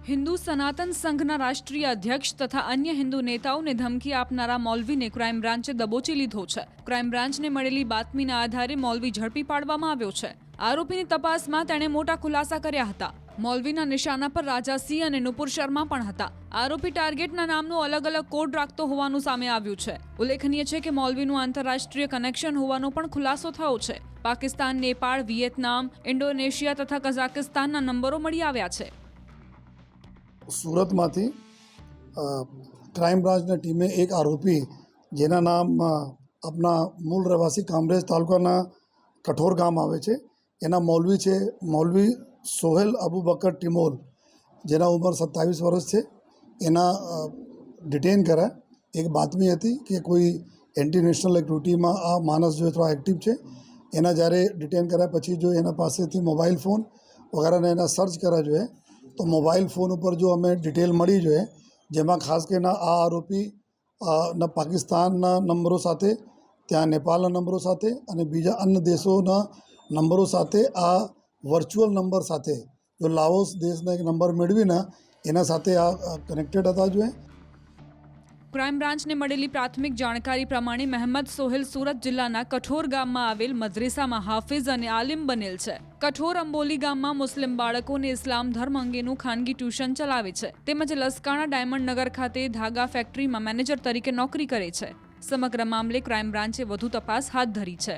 हिंदू सनातन संघના રાષ્ટ્રીય અધ્યક્ષ તથા અન્ય હિન્દુ નેતાઓને ધમકી આપનારા મૌલવીને ક્રાઇમ બ્રાન્ચે દબોચી લીધો છે। ક્રાઇમ બ્રાન્ચને મળેલી બાતમીના આધારે મૌલવી ઝડપી પાડવામાં આવ્યો છે। આરોપીની તપાસમાં તેણે મોટા ખુલાસા કર્યા હતા। મૌલવીના નિશાના પર રાજાસિંહ અને નુપુર શર્મા પણ હતા। આરોપી ટાર્ગેટના નામનો અલગ અલગ કોડ રાખતો હોવાનું સામે આવ્યું છે। ઉલ્લેખનીય છે કે મૌલવીનું આંતરરાષ્ટ્રીય કનેક્શન હોવાનો પણ ખુલાસો થયો છે। પાકિસ્તાન, નેપાળ, વિયેતનામ, ઇન્ડોનેશિયા તથા કઝાકિસ્તાનના નંબરો મળી આવ્યા છે। સુરતમાંથી ક્રાઇમ બ્રાન્ચની ટીમે એક આરોપી જેના નામ આપણા મૂળ રહેવાસી કામરેજ તાલુકાના કઠોર ગામ આવે છે એના મૌલવી છે મૌલવી સોહેલ અબુબકર ટિમોલ જેના ઉંમર 27 વર્ષ છે। એના ડિટેન કર્યા। એક બાતમી હતી કે કોઈ એન્ટી નેશનલ એક્ટિવિટીમાં આ માણસ જો થોડા એક્ટિવ છે। એના જ્યારે ડિટેન કર્યા પછી જો એના પાસેથી મોબાઈલ ફોન વગેરેને એના સર્ચ કર્યા જોઈએ તો મોબાઈલ ફોન ઉપર જો અમે ડિટેલ મળી જોઈએ જેમાં ખાસ કરીને આ આરોપી ના પાકિસ્તાનના નંબરો સાથે ત્યાં નેપાળના નંબરો સાથે અને બીજા અન્ય દેશોના નંબરો સાથે આ વર્ચ્યુઅલ નંબર સાથે જો લાઓસ દેશના એક નંબર મેળવીને એના સાથે આ કનેક્ટેડ હતા જોઈએ। ક્રાઇમ બ્રાન્ચને મળેલી પ્રાથમિક જાણકારી પ્રમાણે મહેમદ સોહેલ સુરત જિલ્લાના કઠોર ગામમાં આવેલ મદ્રેસામાં હાફિઝ અને આલિમ બનેલ છે। કઠોર અંબોલી ગામમાં મુસ્લિમ બાળકોને ઇસ્લામ ધર્મ અંગેનું ખાનગી ટ્યુશન ચલાવે છે તેમજ લસકાણા ડાયમંડ નગર ખાતે ધાગા ફેક્ટરીમાં મેનેજર તરીકે નોકરી કરે છે। સમગ્ર મામલે ક્રાઇમ બ્રાન્ચે વધુ તપાસ હાથ ધરી છે।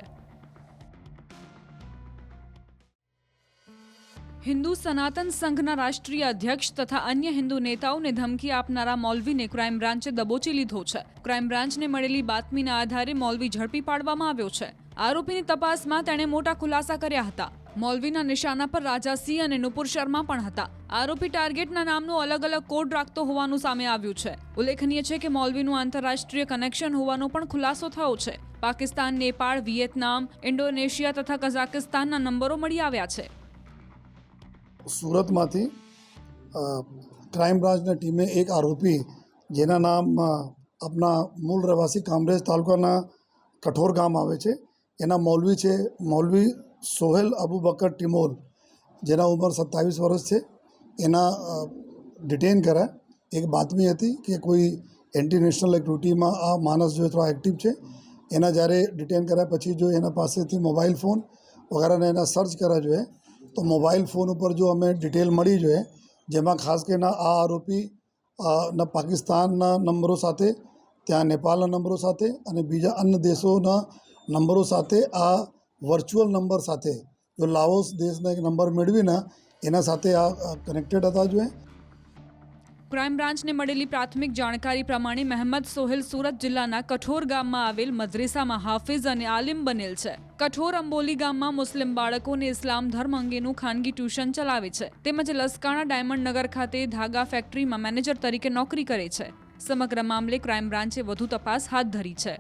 हिंदू सनातन संघના રાષ્ટ્રીય અધ્યક્ષ તથા અન્ય હિન્દુ નેતાઓને ધમકી આપનારા મૌલવીને ક્રાઇમ બ્રાન્ચે દબોચી લીધો છે। ક્રાઇમ બ્રાન્ચને મળેલી બાતમીના આધારે મૌલવી ઝડપી પાડવામાં આવ્યો છે। આરોપીની તપાસમાં તેણે મોટા ખુલાસા કર્યા હતા। મૌલવીના નિશાના પર રાજાસિંહ અને નુપુર શર્મા પણ હતા। આરોપી ટાર્ગેટના નામનો અલગ અલગ કોડ રાખતો હોવાનું સામે આવ્યું છે। ઉલ્લેખનીય છે કે મૌલવીનું આંતરરાષ્ટ્રીય કનેક્શન હોવાનો પણ ખુલાસો થયો છે। પાકિસ્તાન, નેપાળ, વિયેતનામ, ઇન્ડોનેશિયા તથા કઝાકિસ્તાનના નંબરો મળી આવ્યા છે। સુરતમાંથી ક્રાઇમ બ્રાન્ચની ટીમે એક આરોપી જેના નામ આપણા મૂળ રહેવાસી કામરેજ તાલુકાના કઠોર ગામ આવે છે એના મૌલવી છે મૌલવી સોહેલ અબુબકર ટિમોલ જેના ઉંમર 27 વર્ષ છે। એના ડિટેન કર્યા। એક બાતમી હતી કે કોઈ એન્ટી નેશનલ એક્ટિવિટીમાં આ માણસ જો થોડા એક્ટિવ છે। એના જ્યારે ડિટેન કર્યા પછી જો એના પાસેથી મોબાઈલ ફોન વગેરેને એના સર્ચ કર્યા જોઈએ તો મોબાઈલ ફોન ઉપર જો અમે ડિટેલ મળી જોઈએ જેમાં ખાસ કરીને આ આરોપી ના પાકિસ્તાનના નંબરો સાથે ત્યાં નેપાળના નંબરો સાથે અને બીજા અન્ય દેશોના નંબરો સાથે આ વર્ચ્યુઅલ નંબર સાથે જો લાઓસ દેશના એક નંબર મેળવીને એના સાથે આ કનેક્ટેડ હતા જોઈએ। ક્રાઇમ બ્રાન્ચને મળેલી પ્રાથમિક જાણકારી પ્રમાણે મહેમદ સોહેલ સુરત જિલ્લાના કઠોર ગામમાં આવેલ મદ્રેસામાં હાફિઝ અને આલિમ બનેલ છે। કઠોર અંબોલી ગામમાં મુસ્લિમ બાળકોને ઇસ્લામ ધર્મ અંગેનું ખાનગી ટ્યુશન ચલાવે છે તેમજ લસકાણા ડાયમંડ નગર ખાતે ધાગા ફેક્ટરીમાં મેનેજર તરીકે નોકરી કરે છે। સમગ્ર મામલે ક્રાઇમ બ્રાન્ચે વધુ તપાસ હાથ ધરી છે।